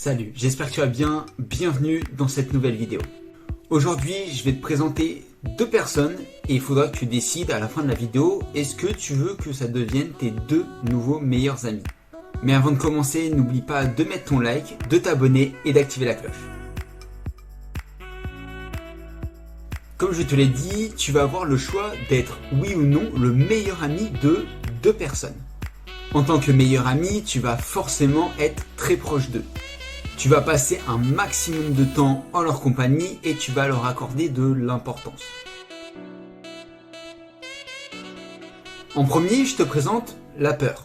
Salut, j'espère que tu vas bien, bienvenue dans cette nouvelle vidéo. Aujourd'hui, je vais te présenter deux personnes et il faudra que tu décides à la fin de la vidéo, est-ce que tu veux que ça devienne tes deux nouveaux meilleurs amis. Mais avant de commencer, n'oublie pas de mettre ton like, de t'abonner et d'activer la cloche. Comme je te l'ai dit, tu vas avoir le choix d'être oui ou non le meilleur ami de deux personnes. En tant que meilleur ami, tu vas forcément être très proche d'eux. Tu vas passer un maximum de temps en leur compagnie et tu vas leur accorder de l'importance. En premier, je te présente la peur.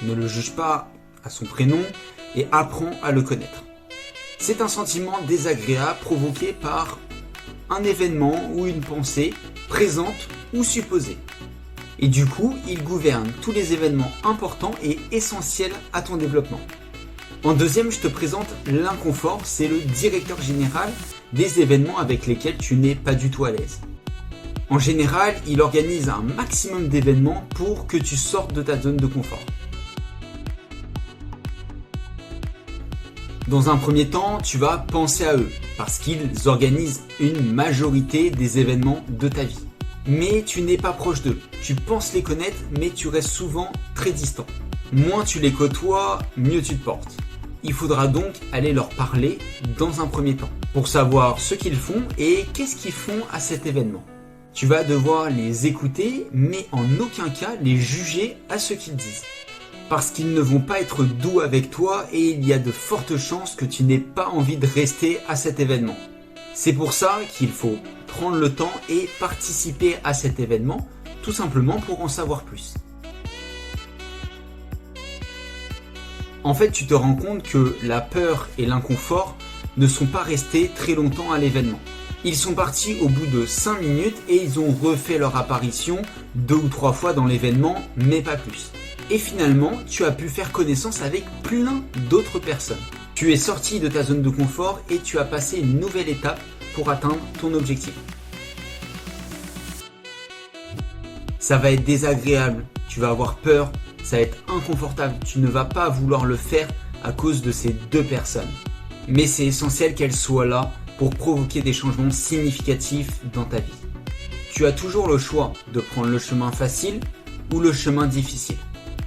Ne le juge pas à son prénom et apprends à le connaître. C'est un sentiment désagréable provoqué par un événement ou une pensée présente ou supposée. Et du coup, il gouverne tous les événements importants et essentiels à ton développement. En deuxième, je te présente l'inconfort, c'est le directeur général des événements avec lesquels tu n'es pas du tout à l'aise. En général, il organise un maximum d'événements pour que tu sortes de ta zone de confort. Dans un premier temps, tu vas penser à eux, parce qu'ils organisent une majorité des événements de ta vie. Mais tu n'es pas proche d'eux, tu penses les connaître, mais tu restes souvent très distant. Moins tu les côtoies, mieux tu te portes. Il faudra donc aller leur parler dans un premier temps, pour savoir ce qu'ils font et qu'est-ce qu'ils font à cet événement. Tu vas devoir les écouter, mais en aucun cas les juger à ce qu'ils disent. Parce qu'ils ne vont pas être doux avec toi et il y a de fortes chances que tu n'aies pas envie de rester à cet événement. C'est pour ça qu'il faut prendre le temps et participer à cet événement, tout simplement pour en savoir plus. En fait, tu te rends compte que la peur et l'inconfort ne sont pas restés très longtemps à l'événement. Ils sont partis au bout de 5 minutes et ils ont refait leur apparition 2 ou 3 fois dans l'événement, mais pas plus. Et finalement, tu as pu faire connaissance avec plein d'autres personnes. Tu es sorti de ta zone de confort et tu as passé une nouvelle étape pour atteindre ton objectif. Ça va être désagréable, tu vas avoir peur, ça va être inconfortable, tu ne vas pas vouloir le faire à cause de ces deux personnes. Mais c'est essentiel qu'elles soient là pour provoquer des changements significatifs dans ta vie. Tu as toujours le choix de prendre le chemin facile ou le chemin difficile.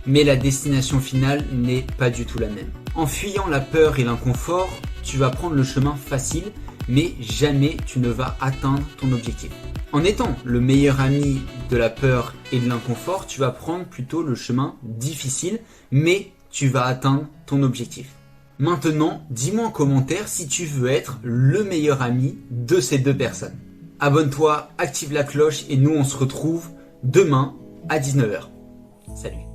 Mais la destination finale n'est pas du tout la même. En fuyant la peur et l'inconfort, tu vas prendre le chemin facile, mais jamais tu ne vas atteindre ton objectif. En étant le meilleur ami de la peur et de l'inconfort, tu vas prendre plutôt le chemin difficile, mais tu vas atteindre ton objectif. Maintenant, dis-moi en commentaire si tu veux être le meilleur ami de ces deux personnes. Abonne-toi, active la cloche et nous on se retrouve demain à 19h. Salut.